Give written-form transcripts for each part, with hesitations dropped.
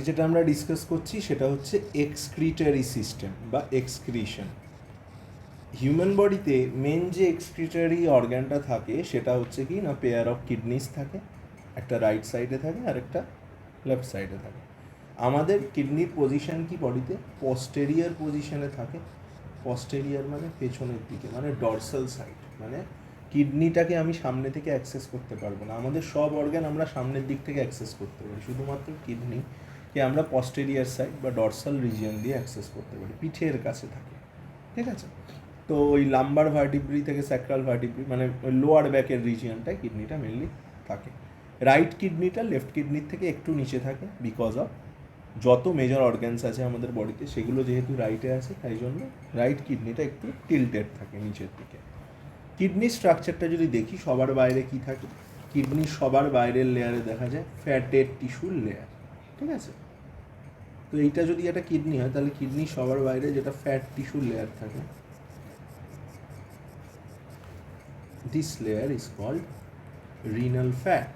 যেটা আমরা ডিসকাস করছি সেটা হচ্ছে এক্সক্রিটারি সিস্টেম বা এক্সক্রিশন। হিউম্যান বডিতে মেন যে এক্সক্রিটারি অর্গ্যানটা থাকে সেটা হচ্ছে কি না, পেয়ার অফ কিডনিস থাকে, একটা রাইট সাইডে থাকে আর একটা লেফট সাইডে থাকে। আমাদের কিডনির পজিশন কি বডিতে পস্টেরিয়ার পজিশনে থাকে। পস্টেরিয়ার মানে পেছনের দিকে, মানে ডরসাল সাইড, মানে কিডনিটাকে আমি সামনে থেকে অ্যাক্সেস করতে পারবো না। আমাদের সব অর্গান আমরা সামনের দিক থেকে অ্যাক্সেস করতে পারি, শুধুমাত্র কিডনিকে আমরা পস্টেরিয়ার সাইড বা ডরসাল রিজিয়ন দিয়ে অ্যাক্সেস করতে পারি, পিঠের কাছে থাকে। ঠিক আছে, তো ওই লাম্বার ভার্টিব্রি থেকে স্যাক্রাল ভার্টিব্রি মানে ওই লোয়ার ব্যাকের রিজিয়নটায় কিডনিটা মেনলি থাকে। রাইট কিডনিটা লেফট কিডনির থেকে একটু নিচে থাকে, বিকজ অফ যত মেজর অর্গ্যানস আছে আমাদের বডিতে সেগুলো যেহেতু রাইটে আছে, তাই জন্য রাইট কিডনিটা একটু টিল্টেড থাকে নিচের দিকে। কিডনি স্ট্রাকচারটা যদি দেখি, সবার বাইরে কি থাকে, কিডনির সবার বাইরের লেয়ারে দেখা যায় ফ্যাটের টিস্যুর লেয়ার। ঠিক আছে, তো এইটা যদি একটা কিডনি হয় তাহলে কিডনির সবার বাইরে যেটা ফ্যাট টিস্যুর লেয়ার থাকে, this layer is called renal fat.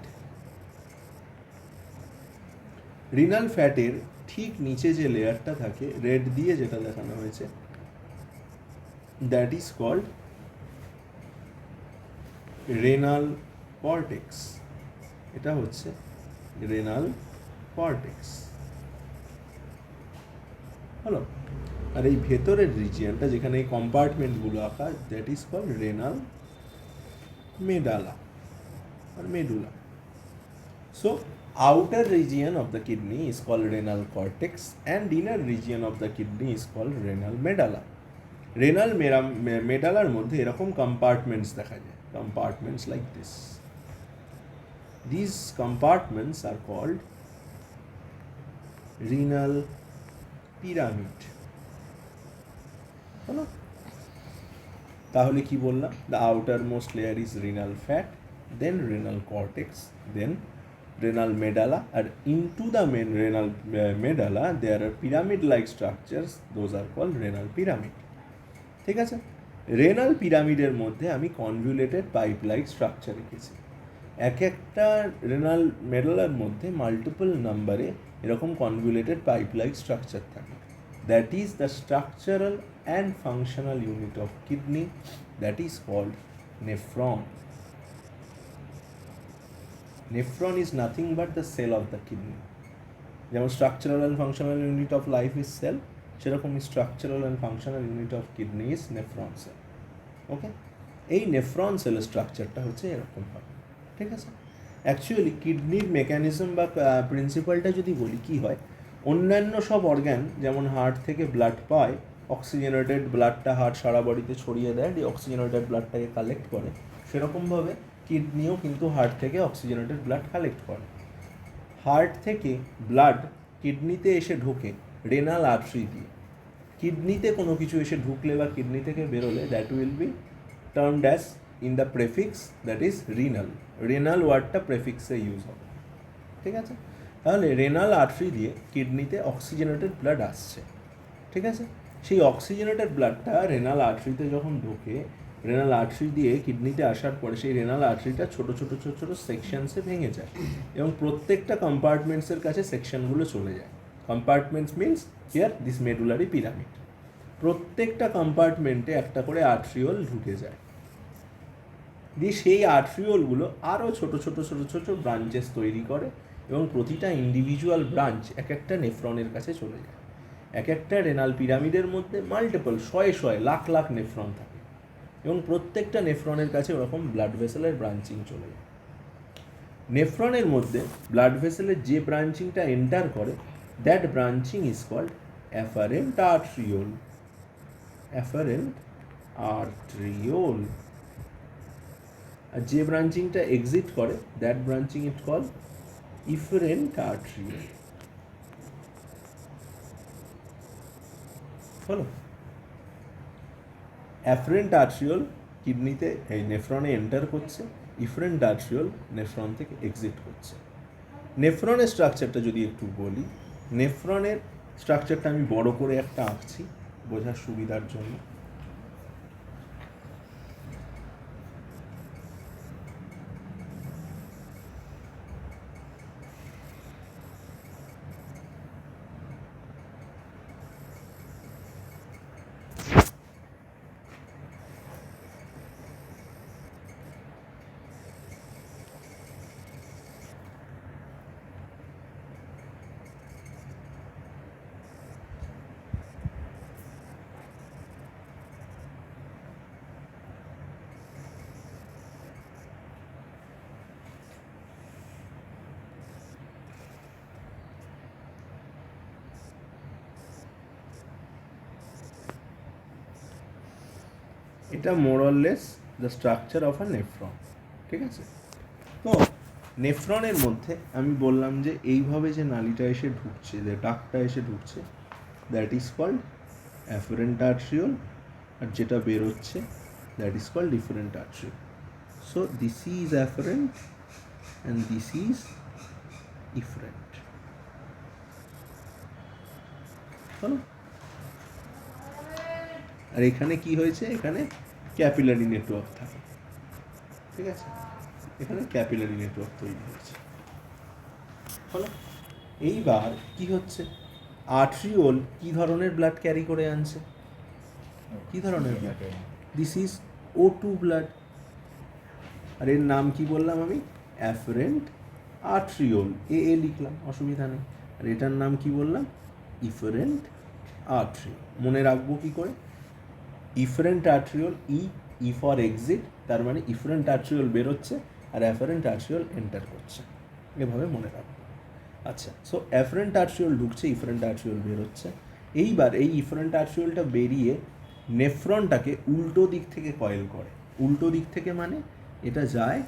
Renal ফ্যাটের ঠিক নিচে যে লেয়ারটা থাকে রেড দিয়ে যেটা দেখানো হয়েছে, that is called renal cortex. এটা হচ্ছে রেনাল কর্টেক্স হলো। আর এই ভেতরের রিজিয়নটা যেখানে এই কম্পার্টমেন্টগুলো আঁকা, that is called renal medulla or medulla. So, outer region of the kidney is called renal cortex and inner region of the kidney is called renal medulla. Renal মেডালার মধ্যে এরকম কম্পার্টমেন্টস দেখা যায়, compartments like this. This compartments are called renal pyramid. হলো, তাহলে কি বললাম, the outermost layer is renal fat, then renal cortex, then renal medulla, and into the main renal medulla there are pyramid-like structures, those are called renal pyramid. ঠিক আছে, renal পিরামিডের মধ্যে আমি convoluted pipe like structure রেখেছি। এক একটা renal মেডুলার মধ্যে multiple নাম্বারে এরকম কনভলিউটেড পাইপ লাইক স্ট্রাকচার থাকে। That is the structural and functional unit of kidney, that is called nephron. Nephron is nothing but the cell of the kidney. যেমন structural and functional unit of life is cell, সেরকমই structural and functional unit of kidney is nephron cell. Okay, এই nephron সেলের স্ট্রাকচারটা হচ্ছে এরকম হয়। ঠিক আছে, অ্যাকচুয়ালি কিডনির মেকানিজম বা প্রিন্সিপালটা যদি বলি কী হয়, অন্যান্য সব অর্গ্যান যেমন হার্ট থেকে ব্লাড পায়, অক্সিজেনেটেড ব্লাডটা হার্ট সারা বডিতে ছড়িয়ে দেয়, এই অক্সিজেনেটেড ব্লাডটাকে কালেক্ট করে, সেরকমভাবে কিডনিও কিন্তু হার্ট থেকে অক্সিজেনেটেড ব্লাড কালেক্ট করে। হার্ট থেকে ব্লাড কিডনিতে এসে ঢোকে রেনাল আর্টারি দিয়ে। কিডনিতে কোনো কিছু এসে ঢুকলে বা কিডনি থেকে বেরোলে that will B termed as in the prefix, that is renal. Renal ওয়ার্ডটা প্রেফিক্সে ইউজ হবে। ঠিক আছে, তাহলে রেনাল আর্টারি দিয়ে কিডনিতে অক্সিজেনেটেড ব্লাড আসছে। ঠিক আছে, সেই অক্সিজেনেটেড ব্লাডটা রেনাল আর্টারিতে যখন ঢোকে, রেনাল আর্টারি দিয়ে কিডনিতে আসার পরে সেই রেনাল আর্টারিটা ছোটো ছোটো ছোটো ছোটো সেকশনসে ভেঙে যায় এবং প্রত্যেকটা কম্পার্টমেন্টসের কাছে সেকশনগুলো চলে যায়। Compartments means here this medullary pyramid. প্রত্যেকটা কম্পার্টমেন্টে একটা করে আর্ট্রিওল ঢুকে যায়, দিয়ে সেই আর্ট্রিওলগুলো আরও ছোটো ছোটো ছোটো ছোটো ব্রাঞ্চেস তৈরি করে এবং প্রতিটা ইন্ডিভিজুয়াল ব্রাঞ্চ এক একটা নেফ্রনের কাছে চলে যায়। এক একটা রেনাল পিরামিডের মধ্যে মাল্টিপল শয়ে শয়ে লাখ লাখ নেফ্রন থাকে এবং প্রত্যেকটা নেফ্রনের কাছে ওরকম ব্লাড ভেসেলের ব্রাঞ্চিং চলে যায়। নেফ্রনের মধ্যে ব্লাড ভেসেলের যে ব্রাঞ্চিংটা এন্টার করে, that branching is called afferent arteriole. Afferent arteriole. আর যে ব্রাঞ্চিংটা এক্সিট করে, that branching is called efferent arteriole. হলো, অ্যাফারেন্ট আর্ট্রিওল কিডনিতে এই নেফ্রনে এন্টার করছে, ইফারেন্ট আর্ট্রিওল নেফ্রন থেকে এক্সিট করছে। নেফ্রনের স্ট্রাকচারটা যদি একটু বলি, নেফ্রনের স্ট্রাকচারটা আমি বড় করে একটা আঁকছি বোঝার সুবিধার জন্য। এটা more or less the structure of a nephron, ঠিক আছে? তো নেফ্রনের মধ্যে আমি বললাম যে এইভাবে যে নালীটা এসে ঢুকছে, যে ডাকটা এসে ঢুকছে, that is called afferent arteriole, আর যেটা বেরোচ্ছে that is called different arteriole. So this is afferent and this is efferent. হলো? আর এখানে কি হয়েছে, এখানে ক্যাপিলারি নেটওয়ার্ক থাকে, ঠিক আছে? এখানে ক্যাপিলারি নেটওয়ার্ক তৈরি হয়েছে। হলো? এইবার কি হচ্ছে, আর্ট্রিওল কি ধরনের ব্লাড ক্যারি করে আনছে, কি ধরনের blood? This is O2 blood. আর এর নাম কি বললাম আমি? অ্যাফারেন্ট আর্ট্রিওল, এ লিখলাম, অসুবিধা নেই। আর এটার নাম কি বললাম? ইফারেন্ট আর্ট্রিওল। মনে রাখবো কি করে? ইফারেন্ট আর্ট্রিওল, ই ফর এক্সিট, তার মানে ইফারেন্ট আর্ট্রিওল বেরোচ্ছে আর অ্যাফারেন্ট আর্ট্রিওল এন্টার করছে, এভাবে মনে রাখবো। আচ্ছা, সো অ্যাফারেন্ট আর্ট্রিওল ঢুকছে, ইফারেন্ট আর্ট্রিওল বেরোচ্ছে। এইবার এই ইফারেন্ট আর্ট্রিওলটা বেরিয়ে নেফ্রনটাকে উল্টো দিক থেকে কয়েল করে। উল্টো দিক থেকে মানে এটা যায়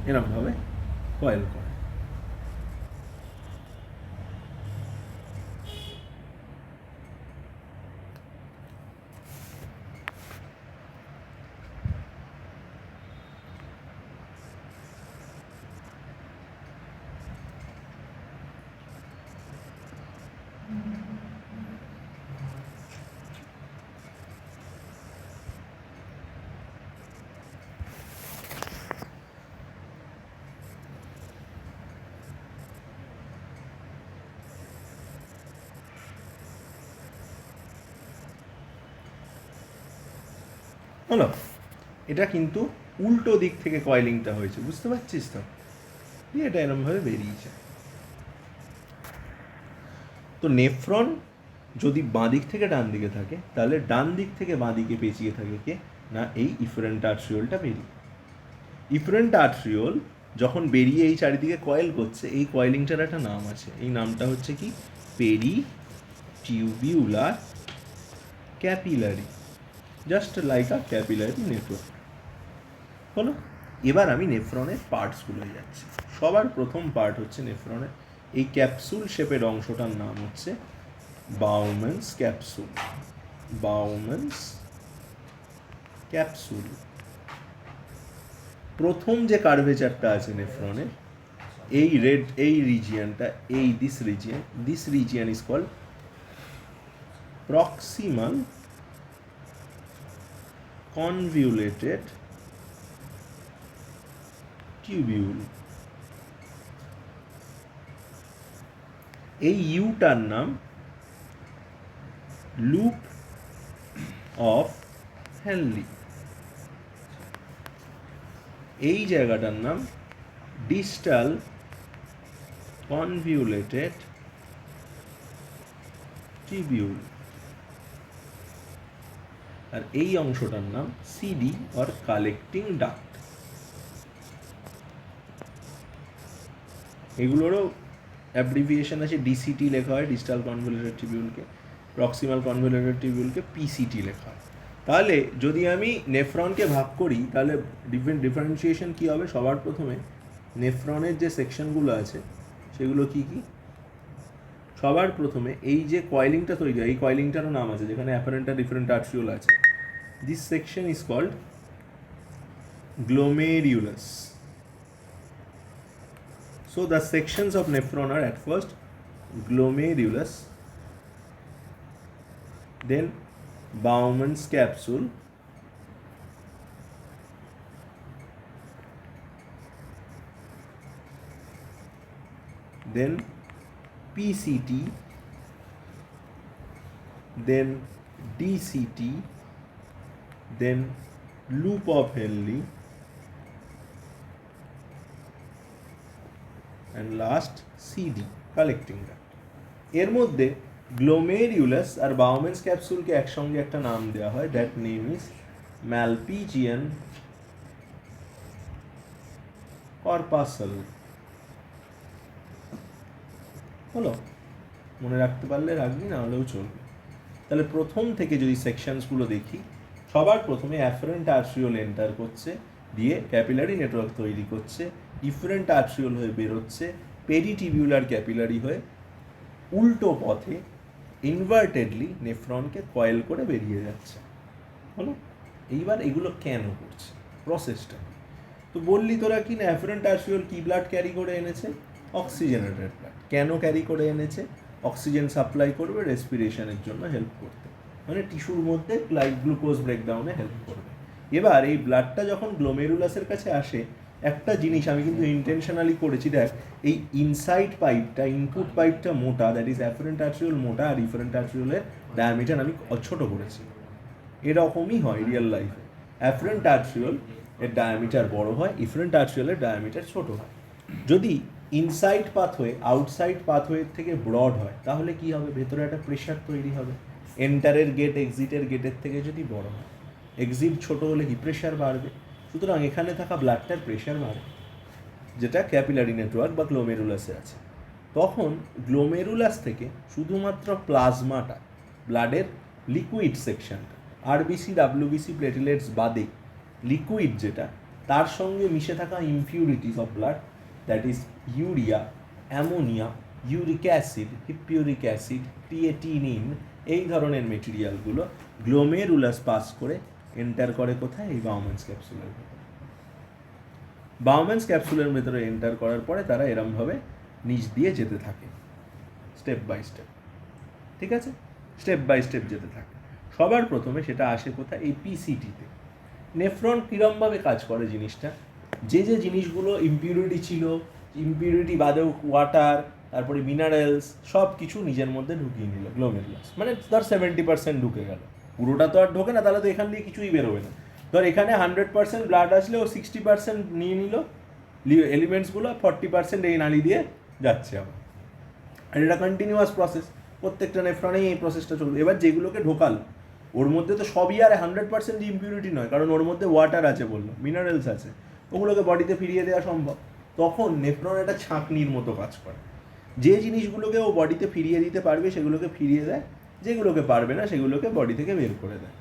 এরকমভাবে কয়েল করে। হলো? এটা কিন্তু উল্টো দিক থেকে কয়েলিংটা হয়েছে, বুঝতে পারছিস তো? দিয়ে এটা এরমভাবে বেরিয়েছে। তো নেফ্রন যদি বাঁ দিক থেকে ডান দিকে থাকে, তাহলে ডান দিক থেকে বাঁ দিকে পেঁচিয়ে থাকে কে না, এই ইফারেন্ট আর্ট্রিওলটা বেরিয়ে। ইফারেন্ট আর্ট্রিওল যখন বেরিয়ে এই চারিদিকে কয়েল করছে, এই কয়েলিংটার একটা নাম আছে, এই নামটা হচ্ছে কি? Peritubular capillary, just like a capillary network. হলো? এবার আমি নেফ্রনের পার্টসগুলোয় যাচ্ছি। সবার প্রথম পার্ট হচ্ছে নেফ্রনের এই ক্যাপসুল শেপের অংশটার নাম হচ্ছে বাউম্যানস ক্যাপসুল। বাউম্যানস ক্যাপসুল। প্রথম যে কার্ভেচারটা আছে নেফ্রনের, এই রেড, এই রিজিয়নটা, এই this region is called proximal convoluted tubule. এই ইউটার নাম লুপ অফ হেনলি। এই জায়গাটার নাম ডিস্টাল কনভিউলেটেড টিবিউল। আর এই অংশটার নাম সিডি অর কালেক্টিং ডাক্ট। এগুলোরও অ্যাব্রিভিয়েশন আছে, ডিসিটি লেখা হয় ডিস্টাল কনভলিউটেড টিবিউলকে, প্রক্সিমাল কনভলিউটেড টিবিউলকে পিসিটি লেখা হয়। তাহলে যদি আমি নেফ্রনকে ভাগ করি, তাহলে ডিফারেন্সিয়েশন কী হবে? সবার প্রথমে নেফ্রনের যে সেকশনগুলো আছে সেগুলো কি কি? সবার প্রথমে এই যে কয়েলিংটা তৈরি হয়, এই কয়েলিংটারও নাম আছে, যেখানে অ্যাপারেন্ট আর ডিফারেন্ট আর্ট্রিওল আছে। This section is called glomerulus. So the sections of nephron are at first glomerulus, then Bowman's capsule, then PCT, then DCT, then loop of Henle, and last CD, collecting duct. এর মধ্যে glomerulus আর বাউম্যানস ক্যাপসুলকে একসঙ্গে একটা নাম দেওয়া হয়, that name is Malpighian corpuscle. হলো, মনে রাখতে পারলে রাখবি, না হলেও চলবে। তাহলে প্রথম থেকে যদি সেকশনসগুলো দেখি, সবার প্রথমে অ্যাফারেন্ট আর্ট্রিওল এন্টার করছে, দিয়ে ক্যাপিলারি নেটওয়ার্ক তৈরি করছে, ইফারেন্ট আর্ট্রিওল হয়ে বেরোচ্ছে, পেরিটিবিউলার ক্যাপিলারি হয়ে উল্টো পথে ইনভার্টেডলি নেফ্রনকে কয়েল করে বেরিয়ে যাচ্ছে। হলো, এইবার এগুলো কেন করছে, প্রসেসটা? তো বললি তোরা কি না, অ্যাফারেন্ট আর্ট্রিওল কি ব্লাড ক্যারি করে এনেছে? Oxygenated blood. কেন ক্যারি করে এনেছে? অক্সিজেন সাপ্লাই করবে, রেসপিরেশনের জন্য হেল্প করতে, মানে টিস্যুর মধ্যে গ্লুকোজ ব্রেকডাউনে হেল্প করবে। এবার এই ব্লাডটা যখন গ্লোমেরুলাসের কাছে আসে, একটা জিনিস আমি কিন্তু ইন্টেনশনালি করেছি, দেখ এই ইনসাইড পাইপটা, ইনপুট পাইপটা মোটা, দ্যাট ইজ অ্যাফারেন্ট আর্ট্রিওল মোটা, আর ইফারেন্ট আর্ট্রিওলের ডায়ামিটার আমি ছোট করেছি। এরকমই হয় রিয়েল লাইফে, অ্যাফারেন্ট আর্ট্রিওল এর ডায়ামিটার বড় হয়, ইফারেন্ট আর্ট্রিওলের ডায়ামিটার ছোট হয়। যদি ইনসাইড পাথওয়ে আউটসাইড পাথওয়ের থেকে ব্রড হয়, তাহলে কি হবে? ভেতরে একটা প্রেশার তৈরি হবে। এন্টারের গেট এক্সিটের গেটের থেকে যদি বড় হয়, এক্সিট ছোট হলে কি প্রেশার বাড়বে? সুতরাং এখানে থাকা ব্লাডটার প্রেশার বাড়ে, যেটা ক্যাপিলারি নেটওয়ার্ক বা গ্লোমেরুলাসে আছে। তখন গ্লোমেরুলাস থেকে শুধুমাত্র প্লাজমাটা, ব্লাডের লিকুইড সেকশনটা, আরবিসি ডাব্লিউবিসি প্লেটলেটস বাদে লিকুইড যেটা, তার সঙ্গে মিশে থাকা impurities of blood, that is urea, ammonia, uric acid, hippuric acid, creatinine, এই ধরনের মেটেরিয়ালগুলো গ্লোমেরুলাস পাস করে এন্টার করে কোথায়? এই বাউম্যানস ক্যাপসুলের ভেতরে। বাউম্যানস ক্যাপসুলের ভেতরে এন্টার করার পরে তারা এরমভাবে নিচ দিয়ে যেতে থাকে, স্টেপ বাই স্টেপ। ঠিক আছে, স্টেপ বাই স্টেপ যেতে থাকে। সবার প্রথমে সেটা আসে কোথায়? এই পিসিটিতে। নেফ্রন কীরমভাবে কাজ করে জিনিসটা, যে যে জিনিসগুলো ইমপিউরিটি ছিল, ইমপিউরিটি বাদেও ওয়াটার, তারপরে মিনারেলস, সব কিছু নিজের মধ্যে ঢুকিয়ে নিল গ্লোমেরুলাস। মানে ধর 70% ঢুকে গেল, পুরোটা তো আর ঢোকে না, তাহলে তো এখান দিয়ে কিছুই বেরোবে না। ধর এখানে 100% ব্লাড আসলে ও 60% নিয়ে নিল এলিমেন্টসগুলো, 40% এই নালি দিয়ে যাচ্ছে আবার। আর এটা কন্টিনিউয়াস প্রসেস, প্রত্যেকটা নেফ্রনেই এই প্রসেসটা চলবে। এবার যেগুলোকে ঢোকাল, ওর মধ্যে তো সবই আর 100% ইমপিউরিটি নয়, কারণ ওর মধ্যে ওয়াটার আছে বললো, মিনারেলস আছে, ওগুলোকে বডিতে ফিরিয়ে দেওয়া সম্ভব। তখন নেফ্রন একটা ছাঁকনির মতো কাজ করে, যে জিনিসগুলোকে ও বডিতে ফিরিয়ে দিতে পারবে সেগুলোকে ফিরিয়ে দেয়, যেগুলোকে পারবে না সেগুলোকে বডি থেকে বের করে দেয়।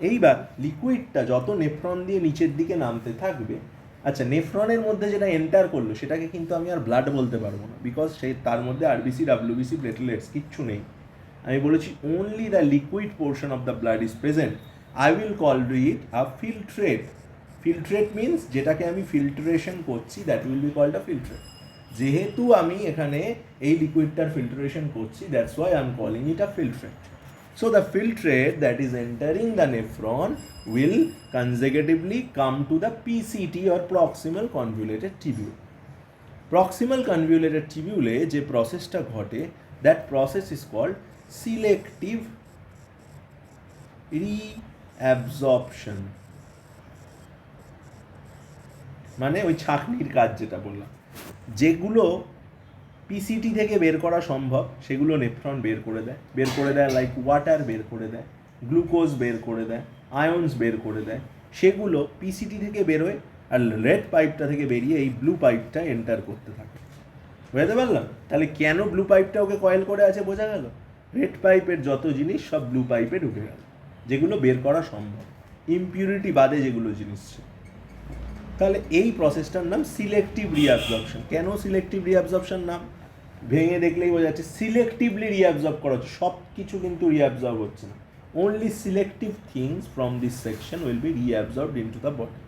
এইবার লিকুইডটা যত নেফ্রন দিয়ে নিচের দিকে নামতে থাকবে, আচ্ছা নেফ্রনের মধ্যে যেটা এন্টার করলো সেটাকে কিন্তু আমি আর ব্লাড বলতে পারবো না, বিকজ সেই তার মধ্যে আরবিসি ডাব্লিউবিসি প্লেটলেটস কিচ্ছু নেই। আমি বলেছি only the liquid portion of the blood is present, I will call it a filtrate. Filtrate means যেটাকে আমি ফিল্ট্রেশন করছি, that will be called a filtrate. যেহেতু আমি এখানে এই লিকুইডটার ফিল্ট্রেশন করছি, that's why I am calling it a filtrate. So the filtrate that is entering the nephron will consecutively come to the PCT or proximal convoluted tubule. Proximal convoluted tubule যে প্রসেসটা ঘটে, that process is called selective reabsorption, মানে ওই ছাঁকনির কাজ যেটা বললাম। যেগুলো পিসিটি থেকে বের করা সম্ভব সেগুলো নেফ্রন বের করে দেয়, লাইক ওয়াটার বের করে দেয়, গ্লুকোজ বের করে দেয়, আয়ন্স বের করে দেয়। সেগুলো পিসিটি থেকে বেরোয়, আর রেড পাইপটা থেকে বেরিয়ে এই ব্লু পাইপটা এন্টার করতে থাকে। বুঝতে পারলাম? তাহলে কেন ব্লু পাইপটা ওকে কয়েল করে আছে বোঝা গেল। রেড পাইপের যত জিনিস সব ব্লু পাইপে ঢুকে গেল, যেগুলো বের করা সম্ভব, ইমপিউরিটি বাদে যেগুলো জিনিস ছিল। তাহলে এই প্রসেসটার নাম সিলেক্টিভ রিঅ্যাবজর্পশন। কেন সিলেক্টিভ রিঅ্যাবজর্পশন নাম? ভেঙে দেখলেই বোঝা যাচ্ছে সিলেক্টিভলি রিঅ্যাবজর্ব করা হচ্ছে, সব কিছু কিন্তু রিঅ্যাবজর্ব হচ্ছে না, only selective things from this section will be reabsorbed into the body.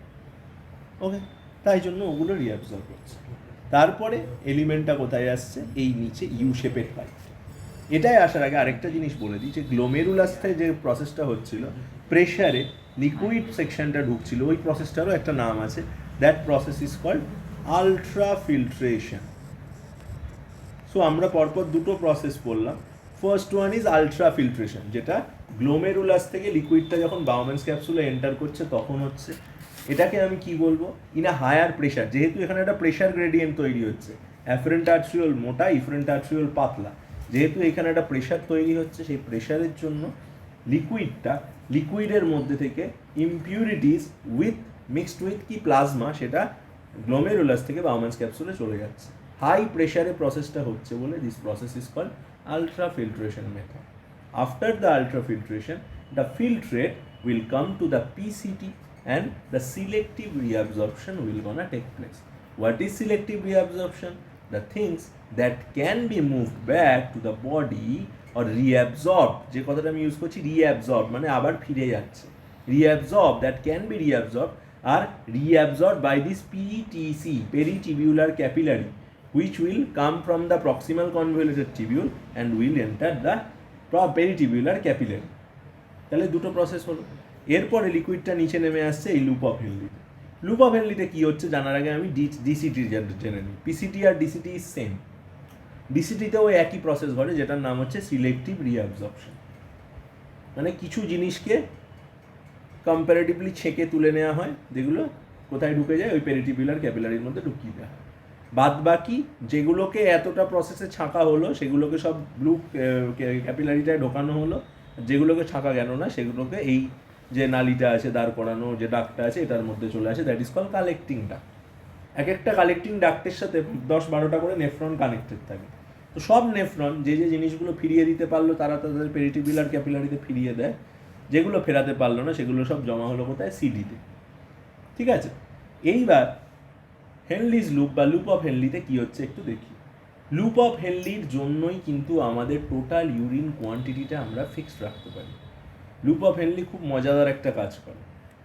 ওকে, তাই জন্য ওগুলো রিঅ্যাবজর্ব হচ্ছে। তারপরে এলিমেন্টটা কোথায় আসছে? এই নিচে ইউ শেপের পাইপ। এটাই আসার আগে আরেকটা জিনিস বলে দিই, যে গ্লোমেরুলাস থেকে যে প্রসেসটা হচ্ছিল, প্রেশারে লিকুইড সেকশনটা ঢুকছিল, ওই প্রসেসটারও একটা নাম আছে, that process is called ultra filtration. So আমরা পরপর দুটো প্রসেস বললাম। First one is ultra filtration, যেটা গ্লোমেরুলাস থেকে লিকুইডটা যখন বাউম্যানস ক্যাপসুলে এন্টার করছে তখন হচ্ছে। এটাকে আমি কি বলবো? ইন আ হায়ার প্রেশার, যেহেতু এখানে একটা প্রেশার গ্রেডিয়েন্ট তৈরি হচ্ছে, অ্যাফারেন্ট আর্ট্রিওল মোটা, ইফারেন্ট আর্ট্রিওল পাতলা, যেহেতু এখানে একটা প্রেশার তৈরি হচ্ছে, সেই প্রেশারের জন্য লিকুইডের মধ্যে থেকে ইমপিউরিটিস মিক্সড উইথ কি প্লাজমা, সেটা গ্লোমেরুলাস থেকে বাউম্যানস ক্যাপসুলে চলে যাচ্ছে। হাই প্রেশারে প্রসেসটা হচ্ছে বলে this process is called ultra filtration method. After the ultra filtration the filtrate will come to the PCT and the selective reabsorption will gonna take place. What is selective reabsorption? The things that can be moved back to the body or reabsorbed, যে কথাটা আমি use করছি reabsorb মানে আবার ফিরে যাচ্ছে, reabsorb that can be reabsorbed are reabsorbed by this PTC, peritubular capillary, which will come from the proximal convoluted tubule and will enter the peritubular capillary. তাহলে দুটো প্রসেস হলো। এরপরে লিকুইডটা নিচে নেমে আসছে এই লুপ অফ হেনলিতে। লুপ অফ হেনলিতে কী হচ্ছে জানার আগে আমি ডিসিটি জেনে নিই। পিসিটি আর ডিসিটি ইজ সেম। ডিসিটিতেও একই প্রসেস ঘটে যেটার নাম হচ্ছে সিলেক্টিভ রিঅ্যাবজর্পশন, মানে কিছু জিনিসকে কম্পারেটিভলি ছেঁকে তুলে নেওয়া হয়, যেগুলো কোথায় ঢুকে যায় ওই পেরিটিকুলার ক্যাপিলারির মধ্যে ঢুকিয়ে দেওয়া হয়। বাদ বাকি যেগুলোকে এতটা প্রসেসে ছাঁকা হলো সেগুলোকে সব ব্লু ক্যাপিলারিটায় ঢোকানো হলো, যেগুলোকে ছাঁকা গেল না সেগুলোকে এই যে নালিটা আছে দাঁড় করানো যে ডাকটা আছে এটার মধ্যে চলে আসে, that is call collecting duct. এক একটা কালেক্টিং ডাক্টের সাথে 10-12টা করে নেফ্রন কানেক্টেড থাকে। তো সব নেফ্রন যে যে জিনিসগুলো ফিরিয়ে দিতে পারলো তারা তাদের পেরিটিকুলার ক্যাপিলারিতে ফিরিয়ে দেয়, যেগুলো ফেরাতে পারলো না সেগুলো সব জমা হলো কোথায়, সিডিতে। ঠিক আছে, এইবার হেনলিজ লুপ বা লুপ অফ হেনলিতে কী হচ্ছে একটু দেখি। লুপ অফ হেনলির জন্যই কিন্তু আমাদের টোটাল ইউরিন কোয়ান্টিটিটা আমরা ফিক্সড রাখতে পারি। লুপ অফ হেনলি খুব মজাদার একটা কাজ করে।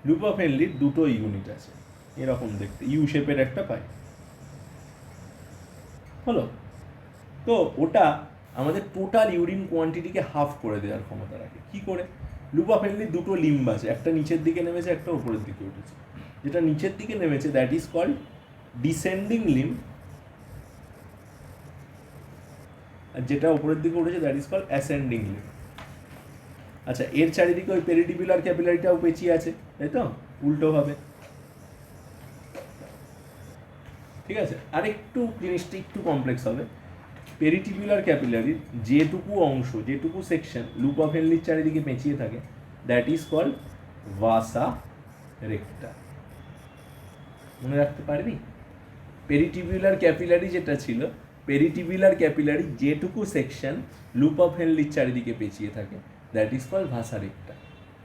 লুপ অফ হেনলির দুটো ইউনিট আছে, এরকম দেখতে ইউ শেপের একটা পাই হলো। তো ওটা আমাদের টোটাল ইউরিন কোয়ান্টিটিকে হাফ করে দেওয়ার ক্ষমতা রাখে। কী করে? লুপ অফ হেনলির দুটো লিম্ব আছে, একটা নিচের দিকে নেমেছে, একটা উপরের দিকে উঠেছে। যেটা নিচের দিকে নেমেছে that is called descending limb, আর যেটা উপরের দিকে উঠেছে that is called ascending limb. আচ্ছা, এর চারিদিকে ওই পেরিটিকুলার ক্যাপিলারিটাও পেঁচিয়ে আছে, তাই তো, উল্টো হবে। ঠিক আছে, আর একটু জিনিসটা একটু কমপ্লেক্স হবে। পেরিটিকুলার ক্যাপিলারির যেটুকু অংশ, যেটুকু সেকশন লুপ অফ হেনলির চারিদিকে পেঁচিয়ে থাকে দ্যাট ইজ কল্ড ভাসা রেক্টা। মনে রাখতে পারবি? পেরিটিকুলার ক্যাপিলারি যেটা ছিল, পেরিটিকুলার ক্যাপিলারি যেটুকু সেকশন লুপ অফ হেনলির চারিদিকে পেঁচিয়ে থাকে দ্যাট ইজ কল্ড ভাসা রেক্টা।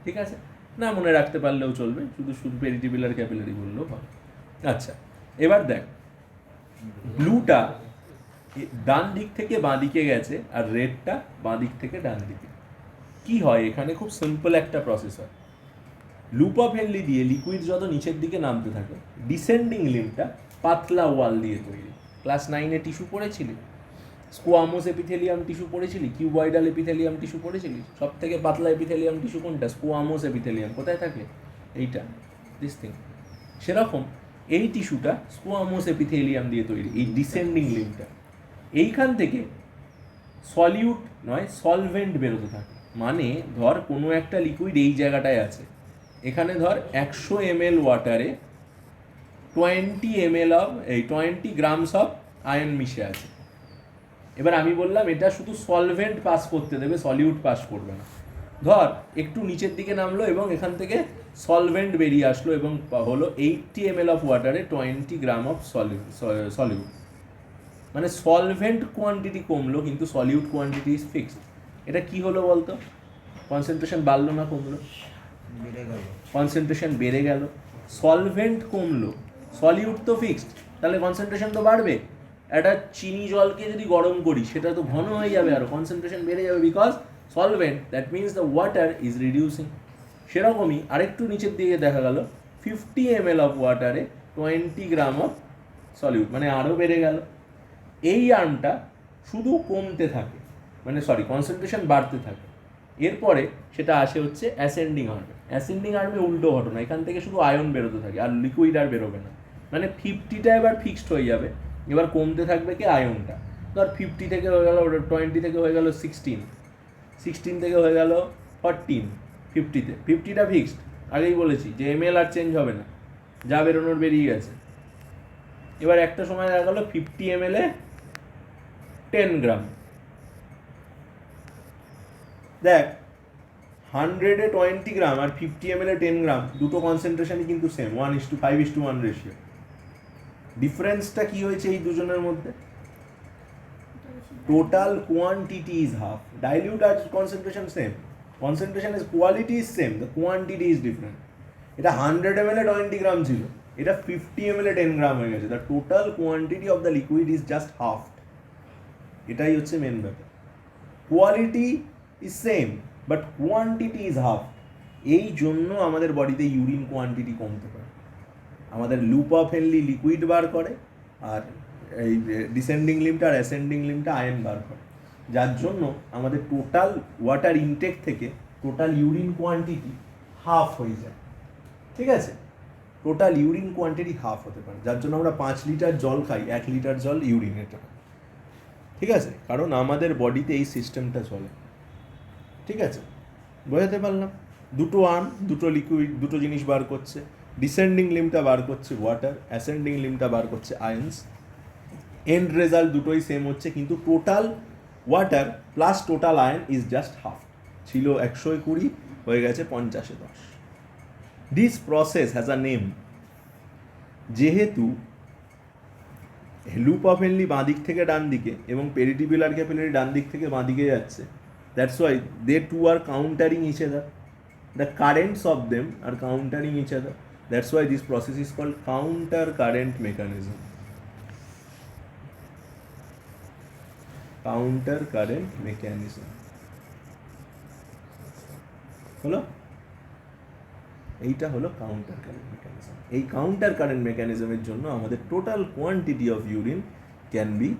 ঠিক আছে, না মনে রাখতে পারলেও চলবে, শুধু শুধু পেরিটিকুলার ক্যাপিলারি বললেও হবে। আচ্ছা, এবার দেখ, ব্লুটা ডান দিক থেকে বাঁ দিকে গেছে আর রেডটা বাঁ দিক থেকে ডান দিকে। কি হয় এখানে? খুব সিম্পল একটা প্রসেস হয়। লুপ অফ হেনলি দিয়ে লিকুইড যত নিচের দিকে নামতে থাকে, ডিসেন্ডিং লিম্বটা পাতলা ওয়াল দিয়ে তৈরি। ক্লাস 9-এ টিস্যু পড়েছিলি, স্কোয়ামোস এপিথেলিয়াম টিস্যু পড়েছিলি, কিউবয়েডাল এপিথেলিয়াম টিস্যু পড়েছিলি। সব থেকে পাতলা এপিথেলিয়াম টিস্যু কোনটা? Squamous epithelium. কোথায় থাকে? এইটা, দিস থিং। সেরকম এই টিস্যুটা স্কোয়ামোস এপিথেলিয়াম দিয়ে তৈরি, এই ডিসেন্ডিং লিম্বটা। এইখান থেকে সলিউট নয় সলভেন্ট বেরোতে থাকে। মানে ধর কোনো একটা লিকুইড এই জায়গাটায় আছে, এখানে ধর 100 ml ওয়াটারে 20 গ্রামস অফ আয়ন মিশে আছে। এবার আমি বললাম এটা শুধু সলভেন্ট পাস করতে দেবে, সলিউট পাস করবে না। ধর একটু নিচের দিকে নামলো এবং এখান থেকে সলভেন্ট বেরিয়ে আসলো এবং হলো 80 ml অফ ওয়াটারে 20 গ্রাম অফ সলিউট। মানে সলভেন্ট কোয়ান্টিটি কমলো কিন্তু সলিউট কোয়ান্টিটি ইজ ফিক্সড। এটা কি হলো বলতো? কনসেন্ট্রেশন বাড়লো না কমলো? বেড়ে গেল। কনসেন্ট্রেশন বেড়ে গেল। সলভেন্ট কমলো, সলিউট তো ফিক্সড, তাহলে কনসেন্ট্রেশন তো বাড়বে। একটা চিনি জলকে যদি গরম করি সেটা তো ঘন হয়ে যাবে, আর কনসেন্ট্রেশন বেড়ে যাবে, because solvent, that means the water is reducing. সেরকমই আরেকটু নিচের দিকে দেখা গেল 50 ml অফ ওয়াটারে 20 গ্রাম অফ সলিউট, মানে আরও বেড়ে গেল। এই আর্মটা শুধু কমতে থাকে, মানে কনসেন্ট্রেশন বাড়তে থাকে। এরপরে সেটা আসে হচ্ছে অ্যাসেন্ডিং আর্মে। অ্যাসেন্ডিং আর্মে উল্টো ঘটনা, এখান থেকে শুধু আয়ন বেরোতে থাকে আর লিকুইড আর বেরোবে না। মানে 50টা এবার ফিক্সড হয়ে যাবে, এবার কমতে থাকবে কি আয়নটা। ধর 50 থেকে হয়ে গেল 20, থেকে হয়ে গেল 16 থেকে হয়ে গেল 14, 50তে 50টা ফিক্সড। আগেই বলেছি যে ml আর চেঞ্জ হবে না, যা বেরোনোর বেরিয়ে গেছে। এবার একটা সময় দেখা গেলো 50 ml 10 গ্রাম। দেখ 100-এ 20 গ্রাম আর 50 ml 10 গ্রাম দুটো কনসেন্ট্রেশনই কিন্তু সেম, 1:5:1 রেশিও। ডিফারেন্সটা কি হয়েছে এই দুজনের মধ্যে? Total quantity is half, dilute আর concentration same, concentration is quality is same, the quantity is different. এটা 100 ml 20 গ্রাম ছিল, এটা 50 ml 10 গ্রাম হয়ে গেছে, the total quantity of the liquid is just half. এটাই হচ্ছে মেন ব্যাপার। Quality is same but quantity is half. এই জন্য আমাদের বডিতে ইউরিন কোয়ান্টিটি কমতে পারে, আমাদের লুপ অফ হেনলি লিকুইড বার করে, আর এই ডিসেন্ডিং লিম্বটা আর অ্যাসেন্ডিং লিম্বটা আয়ন বার করে, যার জন্য আমাদের টোটাল ওয়াটার ইনটেক থেকে টোটাল ইউরিন কোয়ান্টিটি হাফ হয়ে যায়। ঠিক আছে, টোটাল ইউরিন কোয়ান্টিটি হাফ হতে পারে, যার জন্য আমরা 5 লিটার জল খাই, 1 লিটার জল ইউরিনেট হয়। ঠিক আছে, কারণ আমাদের বডিতে এই সিস্টেমটা চলে। ঠিক আছে, বোঝাতে পারলাম? দুটো আর্ম, দুটো লিকুইড, দুটো জিনিস বার করছে, ডিসেন্ডিং লিম্বটা বার করছে ওয়াটার, অ্যাসেন্ডিং লিম্বটা বার করছে আয়ন্স। এন্ড রেজাল্ট দুটোই সেম হচ্ছে, কিন্তু total water plus total ion is just half. ছিল 120 হয়ে গেছে 50-10। This process has a name. যেহেতু লুপ অফ হেনলি বাঁ দিক থেকে ডান দিকে এবং পেরিটিকুলার ক্যাপিলারি ডান দিক থেকে বাঁ দিকে যাচ্ছে, that's why they two are countering each other, the currents of them are countering each other, that's why this process is called counter current mechanism. Counter current mechanism হলো, এইটা হলো কাউন্টার কারেন্ট মেকানিজম। এই counter current মেকানিজমের জন্য আমাদের total quantity of urine can be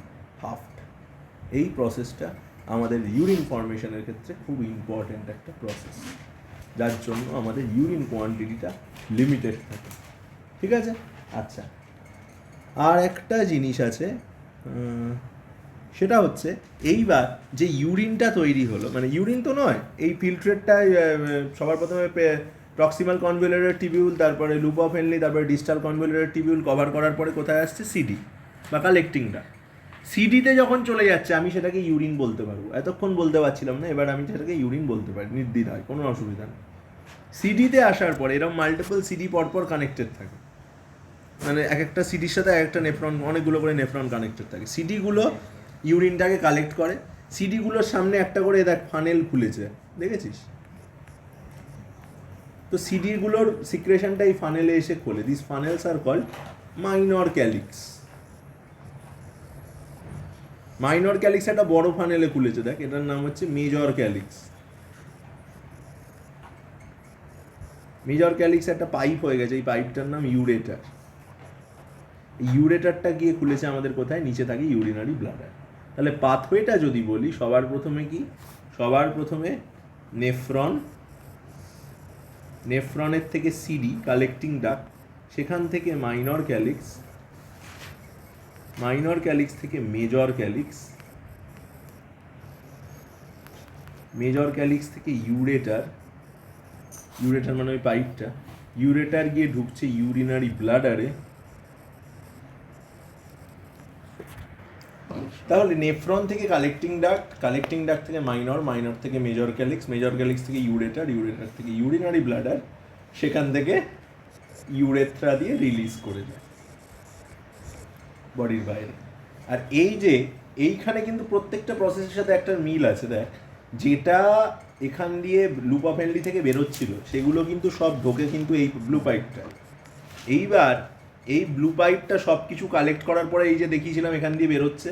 halved. এই প্রসেসটা আমাদের ইউরিন ফর্মেশনের ক্ষেত্রে খুব ইম্পর্ট্যান্ট একটা প্রসেস, যার জন্য আমাদের ইউরিন কোয়ান্টিটিটা লিমিটেড থাকে। ঠিক আছে, আচ্ছা, আর একটা জিনিস আছে, সেটা হচ্ছে এইবার যে ইউরিনটা তৈরি হলো, মানে ইউরিন তো নয়, এই ফিল্ট্রেটটা সবার প্রথমে প্রক্সিমাল কনভলিউটার টিবিউল, তারপরে লুপ অফ হেনলি, তারপরে ডিস্টাল কনভলিউটার টিবিউল কভার করার পরে কোথায় আসছে? সিডি বা কালেক্টিংটা। সিডিতে যখন চলে যাচ্ছে আমি সেটাকে ইউরিন বলতে পারবো, এতক্ষণ বলতে পারছিলাম না, এবার আমি সেটাকে ইউরিন বলতে পারি নির্দ্বিধায়, কোনো অসুবিধা নেই। সিডিতে আসার পরে এরকম মাল্টিপল সিডি পরপর কানেক্টেড থাকে, মানে এক একটা সিডির সাথে এক একটা নেফ্রন, অনেকগুলো করে নেফ্রন কানেক্টেড থাকে। সিডিগুলো ইউরিনটাকে কালেক্ট করে, সিডিগুলোর সামনে একটা করে দেখ ফানেল খুলেছে, দেখেছিস তো? সিডিগুলোর সিক্রেশনটা এই ফানেলে এসে খোলে। This funnels are called minor calyx. Minor calyx একটা বড় ফানেলে খুলেছে, দেখ, এটার নাম হচ্ছে মেজর ক্যালিক্স। মেজর ক্যালিক্স একটা পাইপ হয়ে গেছে, এই পাইপটার নাম ইউরেটার। ইউরেটারটা গিয়ে খুলেছে আমাদের কোথায়? নিচে থাকে ইউরিনারি ব্লাডার। তাহলে পাথওয়েটা যদি বলি, সবার প্রথমে কি? সবার প্রথমে নেফ্রন, নেফ্রনের থেকে সিডি কালেক্টিং ডাক্ট, সেখান থেকে মাইনর ক্যালিক্স, মাইনর ক্যালিক্স থেকে মেজর ক্যালিক্স, মেজর ক্যালিক্স থেকে ইউরেটার, ইউরেটার মানে ওই পাইপটা, ইউরেটার গিয়ে ঢুকছে ইউরিনারি ব্লাডারে। তাহলে নেফ্রন থেকে কালেক্টিং ডাক্ট, কালেক্টিং ডাক্ট থেকে মাইনর, মাইনর থেকে মেজর ক্যালিক্স, মেজর ক্যালিক্স থেকে ইউরেটার, ইউরেটার থেকে ইউরিনারি ব্লাডার, সেখান থেকে ইউরেথ্রা দিয়ে রিলিজ করে দেয় বডির বাইরে। আর এই যে এইখানে কিন্তু প্রত্যেকটা প্রসেসের সাথে একটা মিল আছে, দেখ, যেটা এখান দিয়ে লুপ অফ হেনলি থেকে বেরোচ্ছিল সেগুলো কিন্তু সব ঢোকে কিন্তু এই ব্লু পাইপটা। এইবার এই ব্লু পাইপটা সব কিছু কালেক্ট করার পরে এই যে দেখিয়েছিলাম এখান দিয়ে বেরোচ্ছে,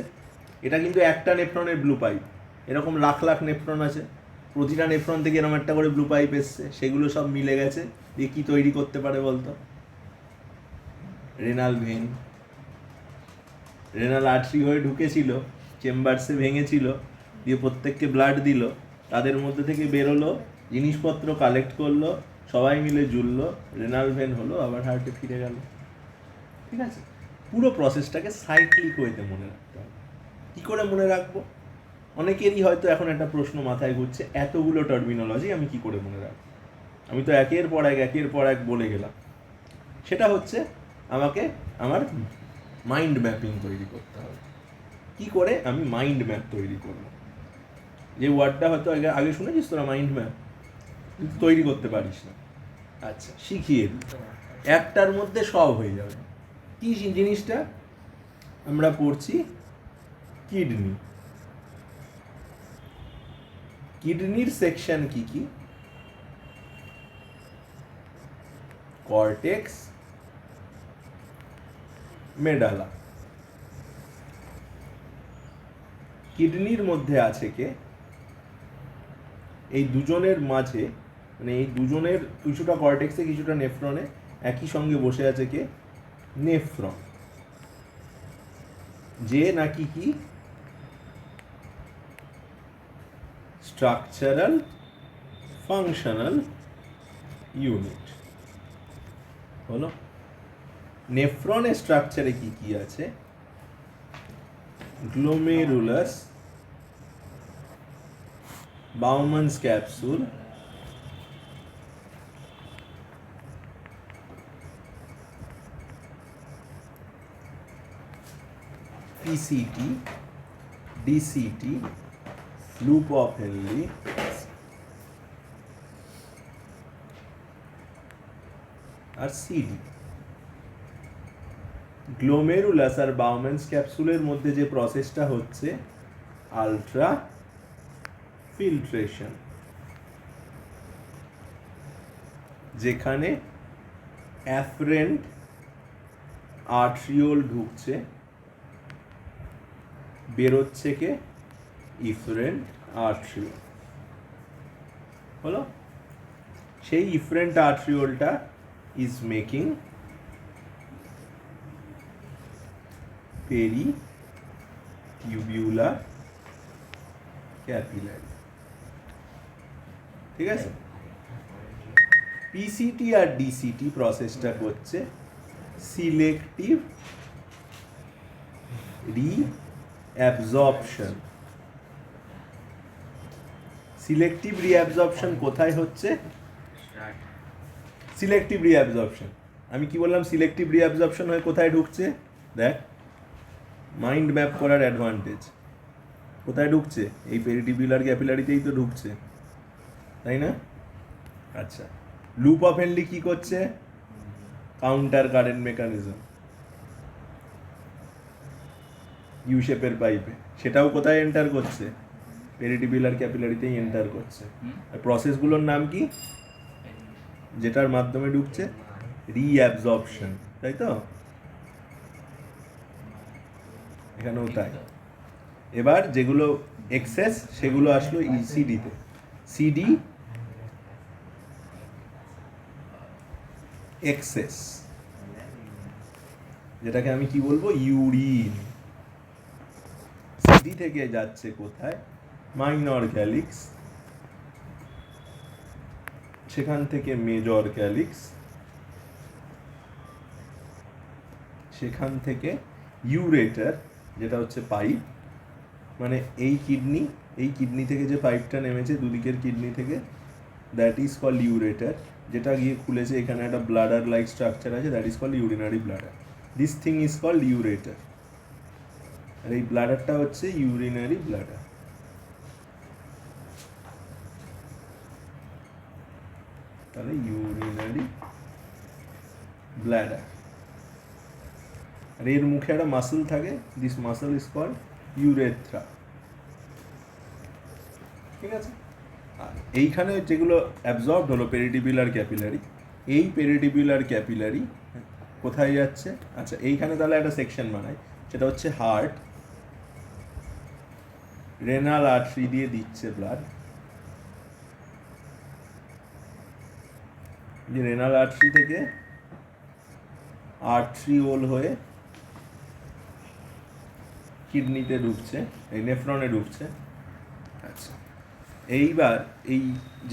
এটা কিন্তু একটা নেফ্রনের ব্লু পাইপ। এরকম লাখ লাখ নেফ্রন আছে, প্রতিটা নেফ্রন থেকে এরকম একটা করে ব্লু পাইপ এসছে, সেগুলো সব মিলে গেছে দিয়ে কী তৈরি করতে পারে বলতো? Renal when. রেনাল আর্টারি হয়ে ঢুকেছিল, চেম্বারসে ভেঙেছিল, দিয়ে প্রত্যেককে ব্লাড দিল, তাদের মধ্যে থেকে বেরোলো, জিনিসপত্র কালেক্ট করলো, সবাই মিলে জুড়লো, রেনাল ভেন হলো, আবার হার্টে ফিরে গেল। ঠিক আছে, পুরো প্রসেসটাকে সাইক্লিক ওয়েতে মনে রাখতে হবে। কী করে মনে রাখবো? অনেকেরই হয়তো এখন একটা প্রশ্ন মাথায় ঘুরছে, এতগুলো টার্মিনোলজি আমি কি করে মনে রাখবো? আমি তো একের পর এক বলে গেলাম। সেটা হচ্ছে আমাকে আমার মাইন্ড ম্যাপিং তৈরি করতে হবে। কি করে আমি মাইন্ড ম্যাপ তৈরি করব? যে ওয়ার্ডটা হয়তো আগে শুনেছিস তোরা, মাইন্ড ম্যাপ, তৈরি করতে পারিস না। আচ্ছা, শিখিয়ে দিই, একটার মধ্যে সব হয়ে যাবে। কি জিনিসটা আমরা পড়ছি? কিডনি। কিডনির সেকশন কি কি? Cortex, medulla. কিডনির মধ্যে আছে কে? এই দুজনের মাঝে, মানে এই দুজনের কিছুটা কর্টেক্সে কিছুটা নেফ্রনে একই সঙ্গে বসে আছে কে? নেফ্রন। যে নাকি কি স্ট্রাকচারাল ফাংশনাল ইউনিট হলো। নেফ্রনের স্ট্রাকচারে কি কি আছে? Glomerulus, Bowman's capsule, PCT, DCT, loop of Henle, আর সিডি। গ্লোমেরুলাস আর বাউম্যানস ক্যাপসুলের মধ্যে যে প্রসেসটা হচ্ছে আলট্রা ফিল্ট্রেশন, যেখানে অ্যাফারেন্ট আর্ট্রিওল ঢুকছে, বেরোচ্ছে কে? ইফারেন্ট আর্ট্রিওল হলো। সেই ইফারেন্ট আর্ট্রিওলটা ইজ মেকিং পেরিটিউবুলার ক্যাপিলারি। ঠিক আছে? পিসিটি আর ডিসিটি প্রসেসটা করছে সিলেক্টিভ রিঅ্যাবজর্পশন। সিলেক্টিভ রিঅ্যাবজর্পশন কোথায় হচ্ছে? সিলেক্টিভ রিঅ্যাবজর্পশন, আমি কি বললাম? সিলেক্টিভ রিঅ্যাবজর্পশন হয়ে কোথায় ঢুকছে? দেখ, মাইন্ড ম্যাপ করার অ্যাডভান্টেজ। কোথায় ঢুকছে? এই পেরিটিউবুলার ক্যাপিলারিতেই তো ঢুকছে, তাই না? আচ্ছা, লুপ অফ হেনলি কি করছে? কাউন্টার কারেন্ট মেকানিজম, ইউ শেপের পাইপে, সেটাও কোথায় এন্টার করছে? পেরিটিউবুলার ক্যাপিলারিতেই এন্টার করছে। আর প্রসেসগুলোর নাম কি যেটার মাধ্যমে ঢুকছে? রিঅ্যাবজর্পশন, তাই তো? এখানেও তাই। এবার যেগুলো এক্সেস সেগুলো আসলো ইসিডিতে। সিডি এক্সেস, যেটাকে আমি কি বলবো? ইউরিন। সিডি থেকে যাচ্ছে কোথায়? মাইনর ক্যালিক্স, সেখান থেকে মেজর ক্যালিক্স, সেখান থেকে ইউরেটার, যেটা হচ্ছে পাইপ, মানে এই কিডনি থেকে যে পাইপটা নেমেছে দুদিকের কিডনি থেকে, দ্যাট ইজ কল্ড ইউরেটার, যেটা গিয়ে খুলেছে এখানে একটা ব্লাডার লাইক স্ট্রাকচার আছে, that is called urinary bladder. This thing is called ureter, আর এই ব্লাডারটা হচ্ছে ইউরিনারি ব্লাডার। তাহলে ইউরিনারি ব্লাডার, আর এর মুখে একটা মাসল থাকে, this muscle is called urethra. ঠিক আছে? আর এইখানে যেগুলো অ্যাবজর্বড হলো পেরিটিউবুলার ক্যাপিলারি, এই পেরিটিউবুলার ক্যাপিলারি কোথায় যাচ্ছে? আচ্ছা, এইখানে তাহলে একটা সেকশন বানাই, সেটা হচ্ছে হার্ট, রেনাল আর্টারি দিয়ে দিচ্ছে ব্লাড, যে রেনাল আর্টারি থেকে আর্ট্রিওল হয়ে কিডনিতে ঢুকছে, এই নেফ্রনে ঢুকছে। আচ্ছা, এইবার এই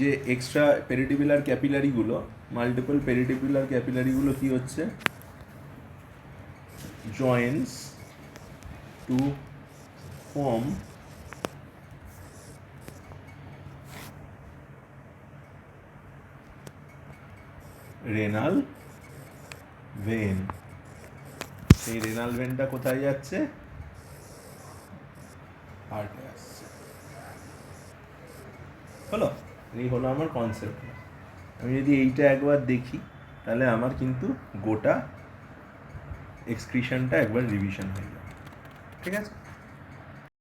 যে এক্সট্রা পেরিটিউবুলার ক্যাপিলারিগুলো, মাল্টিপল পেরিটিউবুলার ক্যাপিলারিগুলো কি হচ্ছে? Joins to form renal vein. সেই রেনাল ভেনটা কোথায় যাচ্ছে? হার্টে আসছে। হলো, এই হলো আমার কনসেপ্ট। আমি যদি এইটা একবার দেখি তাহলে আমার কিন্তু গোটা এক্সক্রিশনটা একবার রিভিশন হয়ে যাবে। ঠিক আছে।